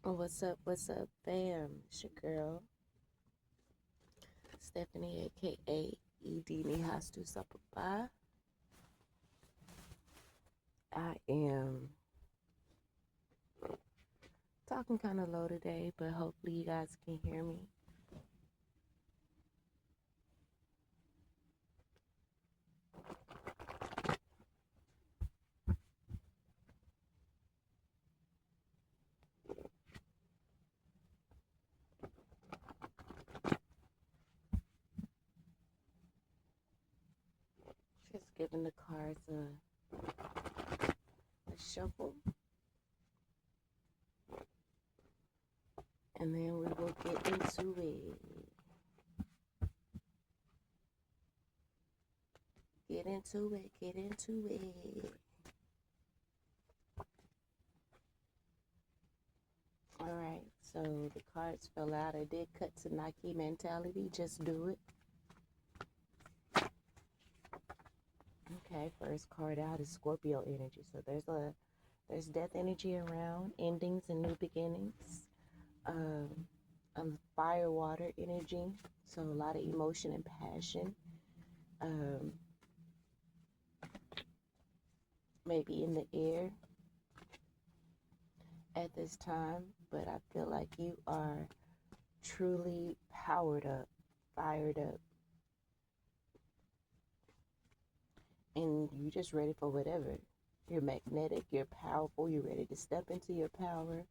What's up, fam? It's your girl, Stephanie, aka Edini Hastu Sapapa. I am talking kind of low today, but hopefully you guys can hear me. Just giving the cards a shuffle, and then we will get into it. Get into it. Get into it. All right. So the cards fell out. I did cut to Nike mentality. Just do it. Okay, first card out is Scorpio energy. So there's death energy around, endings and new beginnings. Fire water energy. So a lot of emotion and passion. Um, maybe in the air at this time, but I feel like you are truly powered up, fired up, and you're just ready for whatever. You're magnetic, you're powerful, you're ready to step into your power.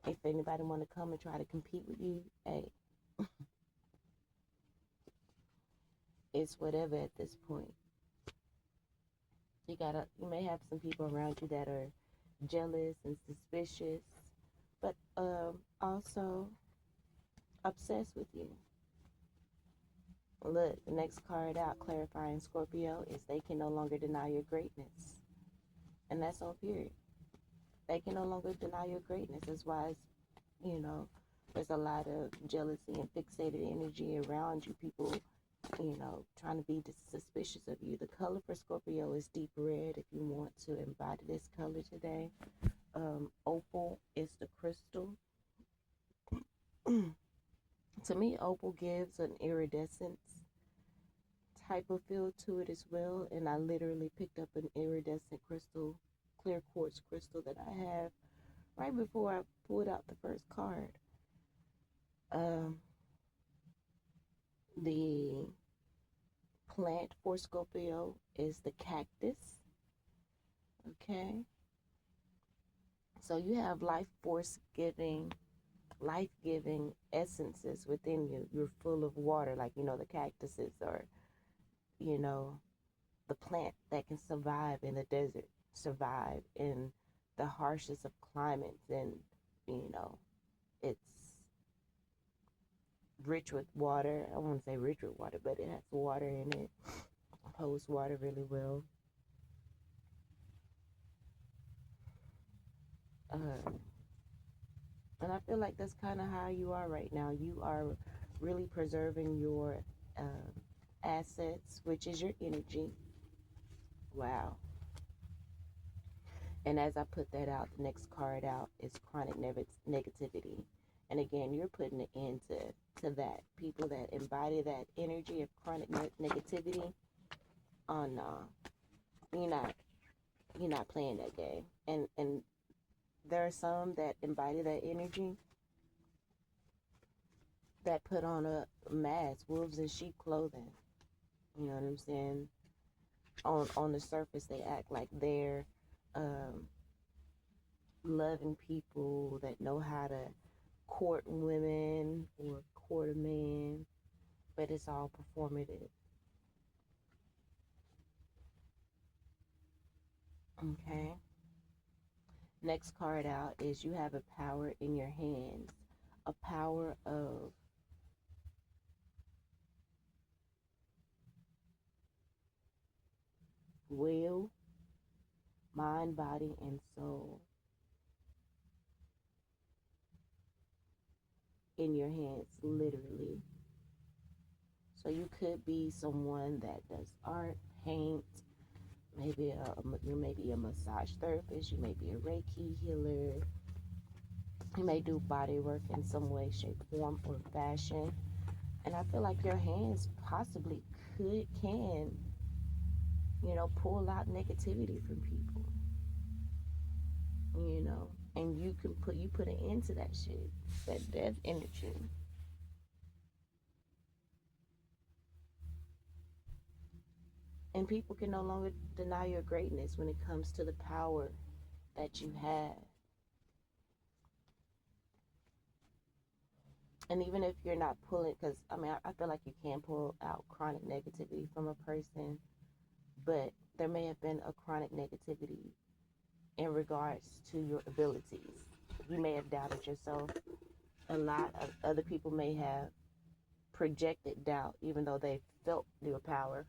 If anybody want to come and try to compete with you, hey, it's whatever at this point. You may have some people around you that are jealous and suspicious, but also obsessed with you. Look, the next card out, clarifying Scorpio, is they can no longer deny your greatness. And that's on period. They can no longer deny your greatness. That's why there's a lot of jealousy and fixated energy around you. People, trying to be suspicious of you. The color for Scorpio is deep red if you want to embody this color today. Opal is the crystal. To me, opal gives an iridescence type of feel to it as well. And I literally picked up an iridescent crystal, clear quartz crystal that I have right before I pulled out the first card. Um, the plant for Scorpio is the cactus. Okay. So you have life giving essences within you. You're full of water, like, the cactuses or, you know, the plant that can survive in the desert, survive in the harshest of climates. And, it's rich with water. I won't say rich with water, but it has water in it. Holds water really well. Uh, and I feel like that's kind of how you are right now. You are really preserving your assets, which is your energy. Wow. And as I put that out, the next card out is chronic negativity. And again, you're putting an end to that. People that embody that energy of chronic negativity, oh no, you're not you're not playing that game. And there are some that embody that energy that put on a mask, wolves in sheep clothing. You know what I'm saying? On the surface, they act like they're um, loving people that know how to court women or court a man, but it's all performative. Okay. Next card out is you have a power in your hands, a power of will, mind, body, and soul in your hands, literally. So you could be someone that does art, paint, you may be a massage therapist, you may be a Reiki healer, You may do body work in some way, shape, form, or fashion. And I feel like your hands possibly can, pull out negativity from people, and you put an end to that shit, that death energy. And people can no longer deny your greatness when it comes to the power that you have. And even if you're not pulling, because I feel like you can pull out chronic negativity from a person, but there may have been a chronic negativity in regards to your abilities. You may have doubted yourself. A lot of other people may have projected doubt, even though they felt your power.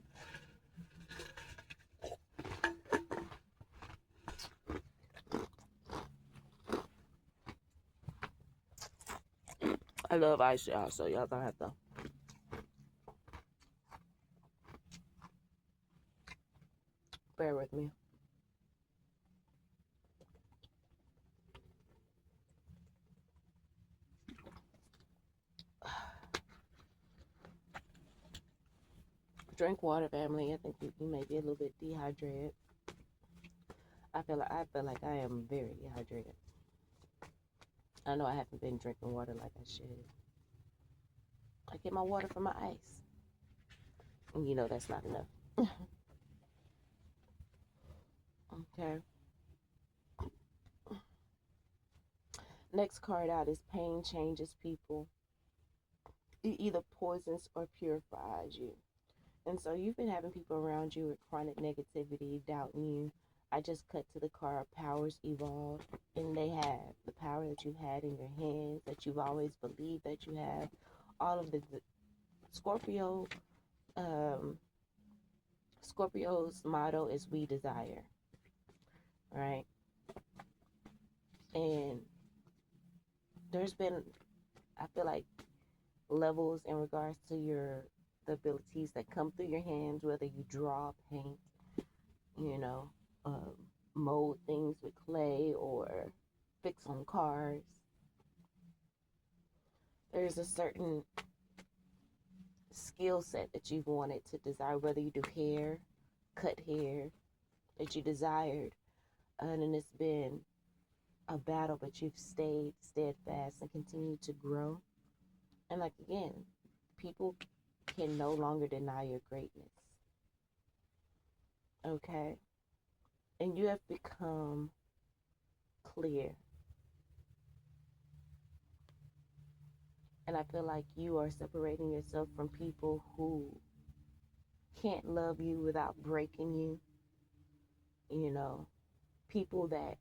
I love ice, y'all, so y'all gonna have to bear with me. Drink water, family. I think you may be a little bit dehydrated. I feel like I am very dehydrated. I know I haven't been drinking water like I should. I get my water from my ice. And that's not enough. Okay. Next card out is pain changes people. It either poisons or purifies you. And so you've been having people around you with chronic negativity, doubting you. I just cut to the card, powers evolve. And they have the power that you've had in your hands, that you've always believed that you have. All of the Scorpio, Scorpio's motto is we desire, right? And there's been, I feel like, levels in regards to the abilities that come through your hands, whether you draw, paint, you know, um, mold things with clay or fix on cars. There's a certain skill set that you've wanted to desire, whether you do hair, cut hair, that you desired, and it's been a battle, but you've stayed steadfast and continued to grow. And like again, people can no longer deny your greatness. Okay? And you have become clear. And I feel like you are separating yourself from people who can't love you without breaking you. People that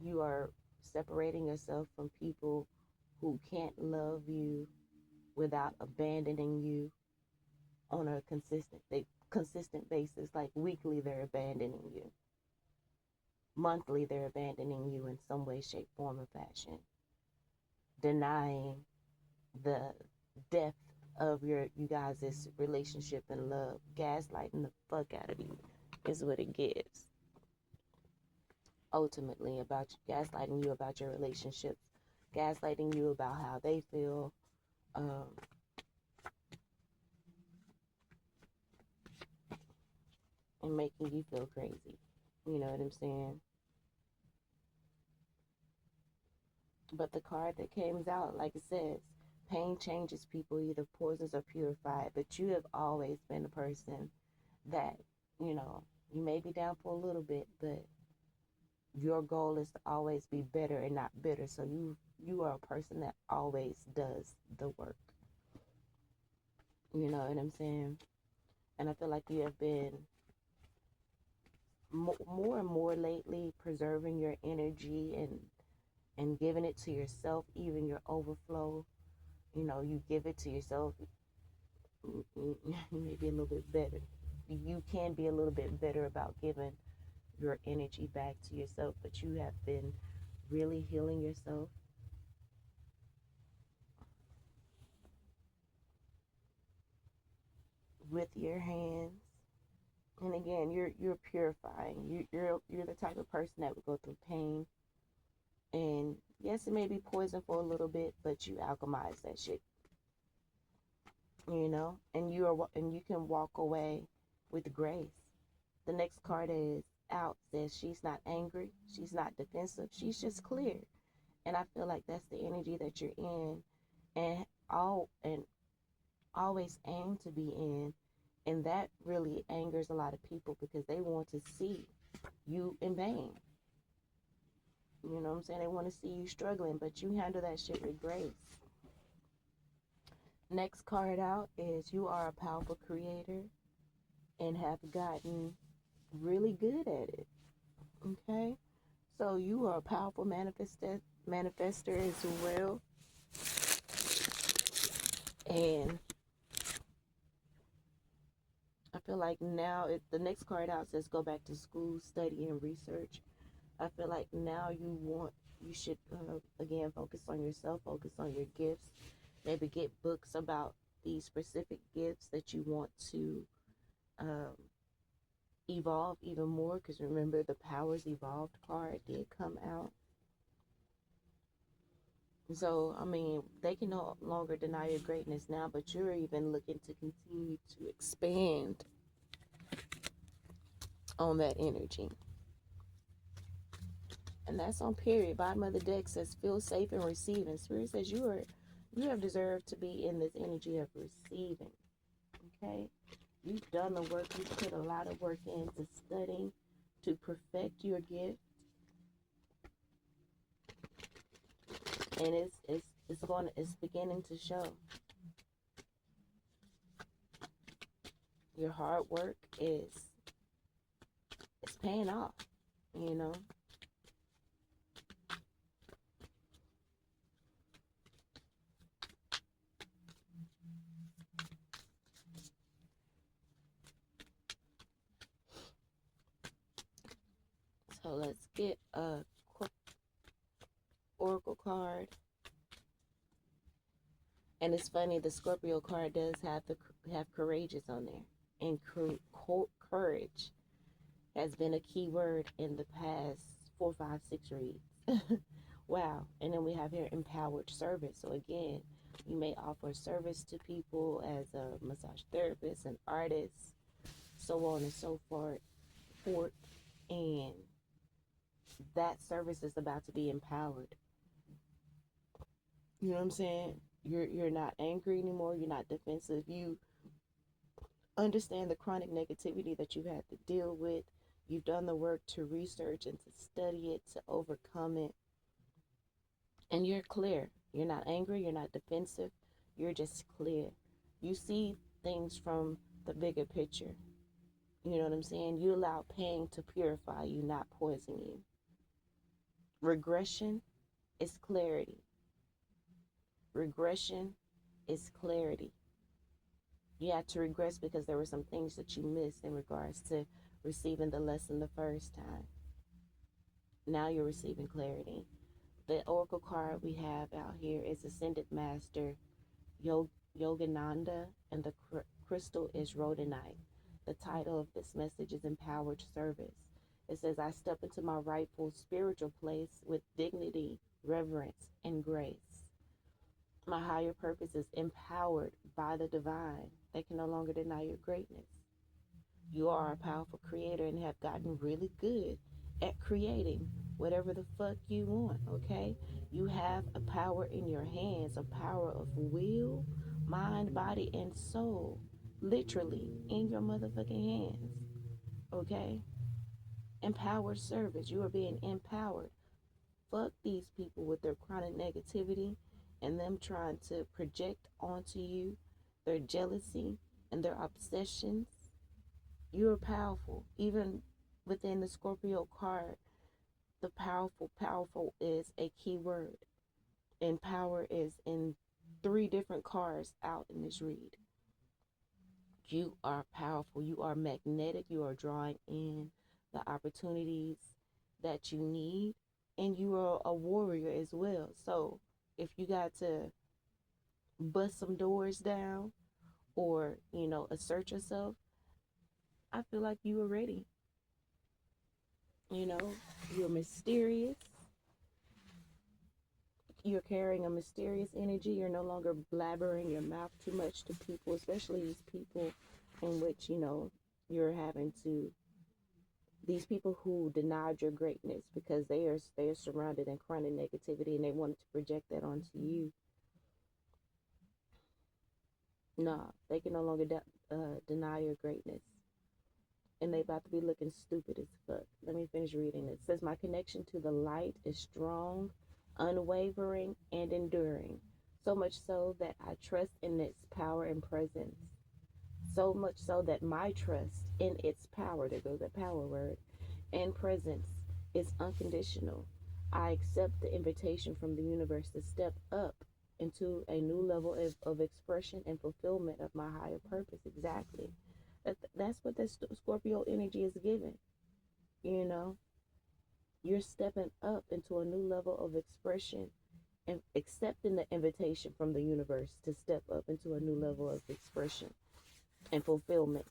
you are separating yourself from people who can't love you without abandoning you on a consistent basis. Like weekly they're abandoning you. Monthly they're abandoning you in some way, shape, form, or fashion. Denying the depth of you guys' relationship and love. Gaslighting the fuck out of you is what it gives. Ultimately, gaslighting you about your relationships, gaslighting you about how they feel, um, and making you feel crazy. You know what I'm saying? But the card that comes out, like it says, pain changes people, either poisons or purified. But you have always been a person that, you may be down for a little bit, but your goal is to always be better and not bitter. So you are a person that always does the work. You know what I'm saying? And I feel like you have been more and more lately preserving your energy and giving it to yourself, even your overflow. You give it to yourself. You may be a little bit better. You can be a little bit better about giving your energy back to yourself, but you have been really healing yourself with your hands. And again, you're purifying. You're the type of person that would go through pain and Yes, it may be poison for a little bit, but you alchemize that shit, and you can walk away with grace. The next card is out says she's not angry, she's not defensive, she's just clear. And I feel like that's the energy that you're in, and always aim to be in. And that really angers a lot of people because they want to see you in pain. You know what I'm saying? They want to see you struggling, but you handle that shit with grace. Next card out is you are a powerful creator and have gotten really good at it. Okay? So you are a powerful manifester as well. And I feel like now the next card out says go back to school, study, and research. I feel like now you should again focus on yourself, focus on your gifts, maybe get books about these specific gifts that you want to um, evolve even more. Because remember, the Powers Evolved card did come out. So, I mean, they can no longer deny your greatness now, but you're even looking to continue to expand on that energy. And that's on period. Bottom of the deck says feel safe and receiving. Spirit says you have deserved to be in this energy of receiving. Okay? You've done the work. You've put a lot of work into studying to perfect your gift. And it's beginning to show. Your hard work is paying off, you know. So let's get a quick oracle card. And it's funny, the Scorpio card does have courageous on there, and courage has been a key word in the past 4, 5, 6 reads. Wow. And then we have here empowered service. So again, you may offer service to people as a massage therapist, an artist, so on and so forth. And that service is about to be empowered. You know what I'm saying? You're not angry anymore. You're not defensive. You understand the chronic negativity that you've had to deal with. You've done the work to research and to study it, to overcome it. And you're clear. You're not angry. You're not defensive. You're just clear. You see things from the bigger picture. You know what I'm saying? You allow pain to purify you, not poison you. Regression is clarity. Regression is clarity. You had to regress because there were some things that you missed in regards to receiving the lesson the first time. Now you're receiving clarity. The oracle card we have out here is Ascended Master Yogananda, and the crystal is rhodonite. The title of this message is Empowered Service. It says, I step into my rightful spiritual place with dignity, reverence, and grace. My higher purpose is empowered by the divine. They can no longer deny your greatness. You are a powerful creator and have gotten really good at creating whatever the fuck you want, okay? You have a power in your hands, a power of will, mind, body, and soul, literally in your motherfucking hands, okay? Empowered service. You are being empowered. Fuck these people with their chronic negativity and them trying to project onto you their jealousy and their obsessions. You're powerful. Even within the Scorpio card, the powerful is a key word. And power is in 3 different cards out in this read. You are powerful. You are magnetic. You are drawing in the opportunities that you need. And you are a warrior as well. So if you got to bust some doors down or, assert yourself, I feel like you are ready. You're mysterious. You're carrying a mysterious energy. You're no longer blabbering your mouth too much to people, especially these people in which, you're having to, these people who denied your greatness because they are surrounded in chronic negativity and they wanted to project that onto you. No, they can no longer deny your greatness. And they about to be looking stupid as fuck. Let me finish reading. It says, my connection to the light is strong, unwavering, and enduring. So much so that I trust in its power and presence. So much so that my trust in its power, there goes that power word, and presence is unconditional. I accept the invitation from the universe to step up into a new level of expression and fulfillment of my higher purpose. Exactly. That's what the Scorpio energy is giving. You know, you're stepping up into a new level of expression and accepting the invitation from the universe to step up into a new level of expression and fulfillment.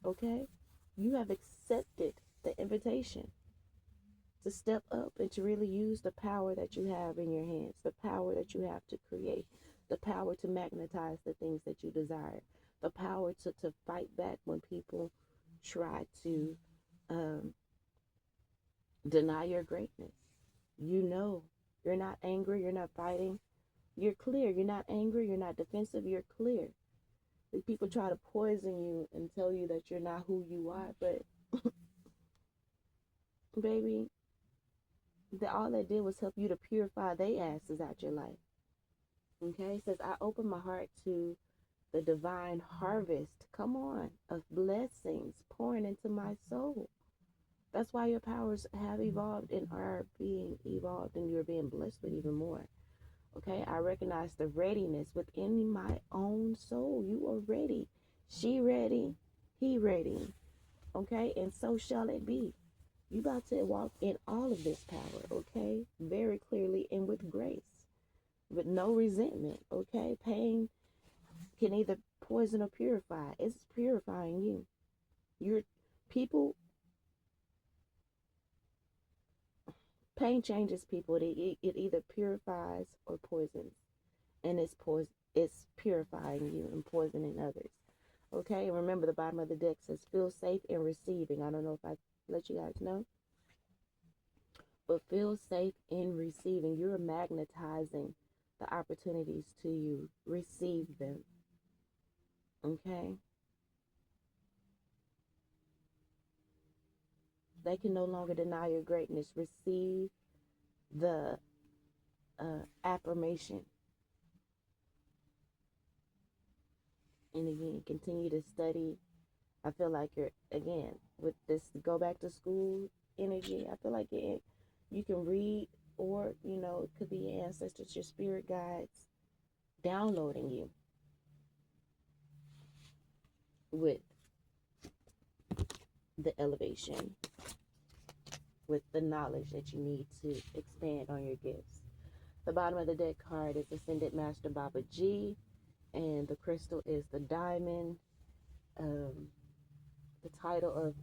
Okay? You have accepted the invitation to step up and to really use the power that you have in your hands, the power that you have to create, the power to magnetize the things that you desire, the power to fight back when people try to deny your greatness. You're not angry, you're not fighting, you're clear. You're not angry, you're not defensive, you're clear. The people try to poison you and tell you that you're not who you are, but baby, all that did was help you to purify their asses out your life. Okay, it says, I open my heart to the divine harvest, come on, of blessings pouring into my soul. That's why your powers have evolved and are being evolved, and you're being blessed with even more. Okay, I recognize the readiness within my own soul. You are ready. She ready. He ready. Okay, and so shall it be. You about to walk in all of this power, okay? Very clearly and with grace, with no resentment, okay? Pain can either poison or purify. It's purifying you. Your people, pain changes people. It either purifies or poisons, and it's purifying you and poisoning others. Okay, and remember the bottom of the deck says feel safe in receiving. I don't know if I let you guys know, but feel safe in receiving. You're magnetizing the opportunities to you. Receive them. Okay, they can no longer deny your greatness. Receive the affirmation, and again, continue to study. I feel like you're, again, with this go back to school energy, I feel like you can read, or it could be your ancestors, your spirit guides downloading you with the elevation, with the knowledge that you need to expand on your gifts. The bottom of the deck card is Ascended Master Baba G, and the crystal is the diamond. The title of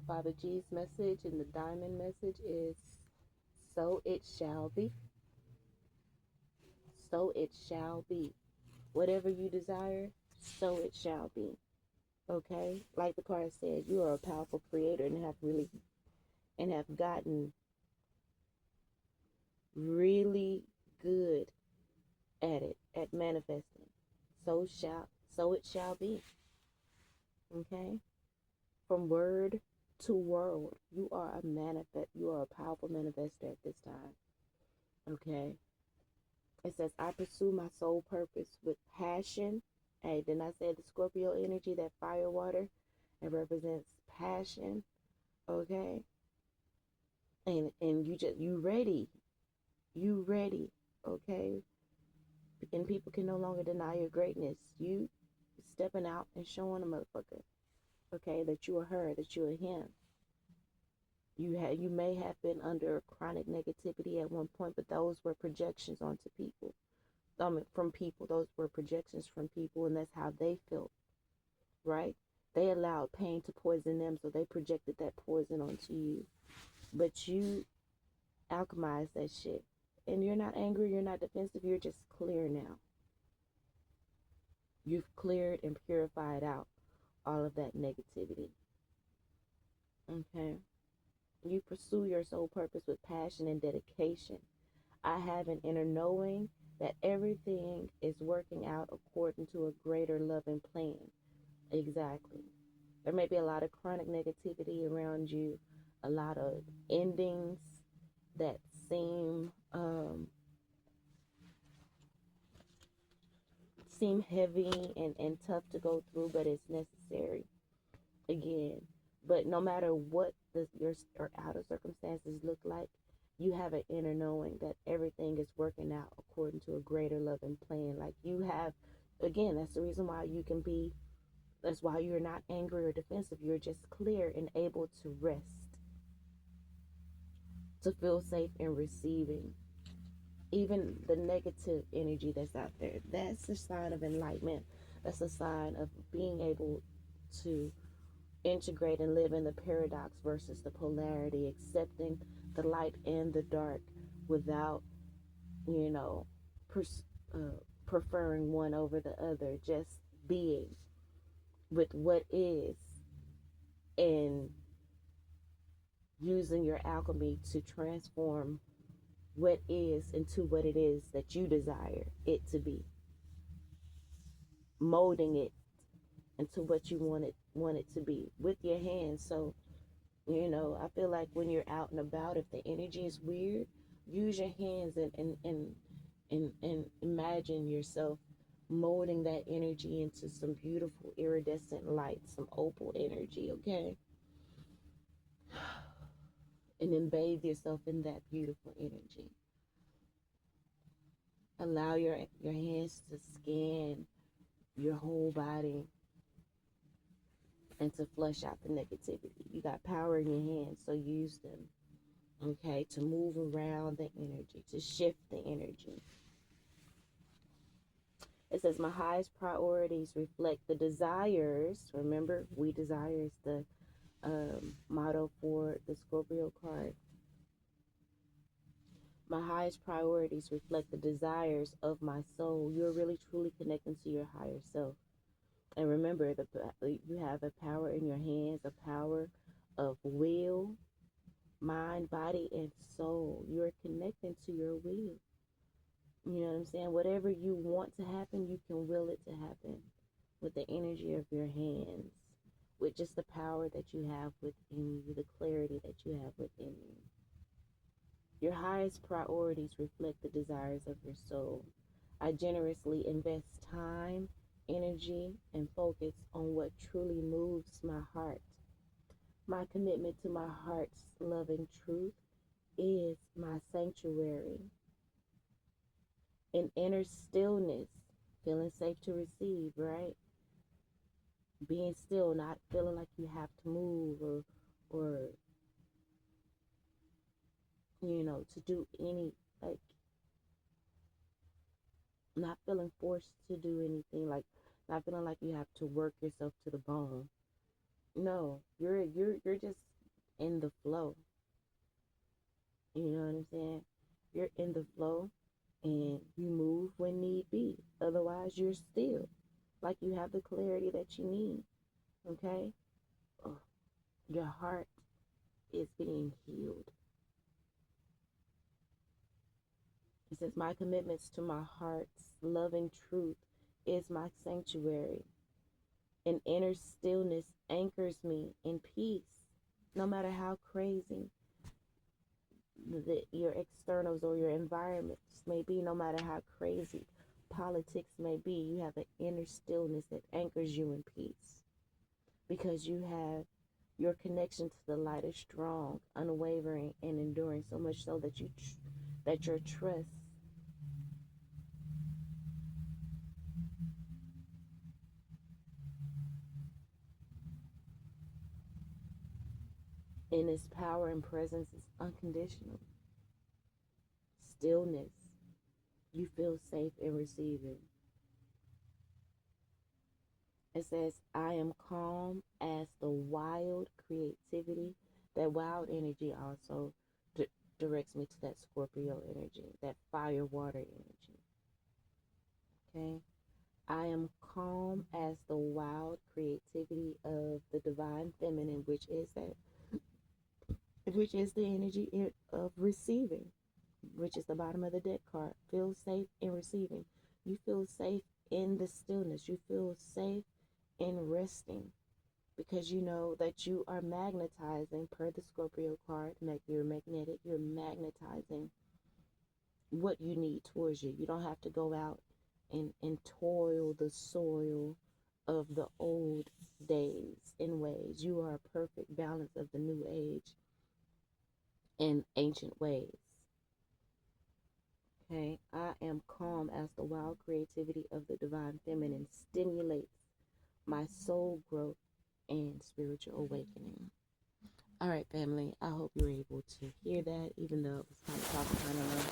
Baba G's message and the diamond message is So It Shall Be. So it shall be. Whatever you desire, so it shall be. Okay? Like the card said, you are a powerful creator and have gotten really good at it, at manifesting. So it shall be. Okay? From word to world, you are a powerful manifester at this time. Okay? It says, I pursue my soul purpose with passion. Hey, then I said the Scorpio energy, that fire water, it represents passion. Okay? And you ready. You ready. Okay? And people can no longer deny your greatness. You stepping out and showing a motherfucker, okay, that you are her, that you are him. You may have been under chronic negativity at one point, but those were projections onto people. From people, those were projections from people, and that's how they felt, right? They allowed pain to poison them, so they projected that poison onto you. But you alchemized that shit. And you're not angry, you're not defensive, you're just clear now. You've cleared and purified out all of that negativity. Okay? You pursue your soul purpose with passion and dedication. I have an inner knowing that everything is working out according to a greater loving plan. Exactly. There may be a lot of chronic negativity around you, a lot of endings that seem heavy and tough to go through, but it's necessary. Again, but no matter what your or outer circumstances look like, you have an inner knowing that everything is working out according to a greater loving plan. Like you have, again, that's the reason why you can be. That's why you're not angry or defensive. You're just clear and able to rest, to feel safe in receiving even the negative energy that's out there. That's a sign of enlightenment. That's a sign of being able to integrate and live in the paradox versus the polarity, accepting the light and the dark without, you know, pers- preferring one over the other, just being with what is and using your alchemy to transform what is into what it is that you desire it to be, molding it into what you want it to be with your hands. So, I feel like when you're out and about, if the energy is weird, use your hands and imagine yourself molding that energy into some beautiful iridescent light, some opal energy, okay? And then bathe yourself in that beautiful energy. Allow your hands to scan your whole body and to flush out the negativity. You got power in your hands, so use them, okay, to move around the energy, to shift the energy. It says, my highest priorities reflect the desires. Remember, we desire is the motto for the Scorpio card. My highest priorities reflect the desires of my soul. You're really truly connecting to your higher self. And remember, you have a power in your hands, a power of will, mind, body, and soul. You're connecting to your will. You know what I'm saying? Whatever you want to happen, you can will it to happen with the energy of your hands, with just the power that you have within you, the clarity that you have within you. Your highest priorities reflect the desires of your soul. I generously invest time, energy, and focus on what truly moves my heart. My commitment to my heart's loving truth is my sanctuary. In inner stillness, feeling safe to receive, right? Being still, not feeling like you have to move or to do any, like, not feeling forced to do anything, like not feeling like you have to work yourself to the bone. No, you're just in the flow. You know what I'm saying? You're in the flow and you move when need be. Otherwise, you're still, like you have the clarity that you need. Okay? Oh, your heart is being healed. It says, my commitments to my heart's loving truth is my sanctuary. And inner stillness anchors me in peace, no matter how crazy your externals or your environments may be, no matter how crazy politics may be. You have an inner stillness that anchors you in peace because you have your connection to the light is strong, unwavering, and enduring, so much so that that your trust in His power and presence is unconditional. Stillness, you feel safe in receiving. It says, I am calm as the wild creativity, that wild energy also directs me to that Scorpio energy, that fire water energy. Okay. I am calm as the wild creativity of the divine feminine, which is the energy of receiving, which is the bottom of the deck card. Feel safe in receiving. You feel safe in the stillness. You feel safe in resting because you know that you are magnetizing, per the Scorpio card. You're magnetic. You're magnetizing what you need towards you. You don't have to go out and toil the soil of the old days and ways. You are a perfect balance of the new age and ancient ways. Okay, I am calm as the wild creativity of the divine feminine stimulates my soul growth and spiritual awakening. All right, family, I hope you were able to hear that, even though it was kind of talking kind of low.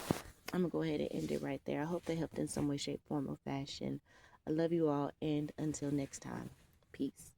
I'm going to go ahead and end it right there. I hope they helped in some way, shape, form, or fashion. I love you all, and until next time, peace.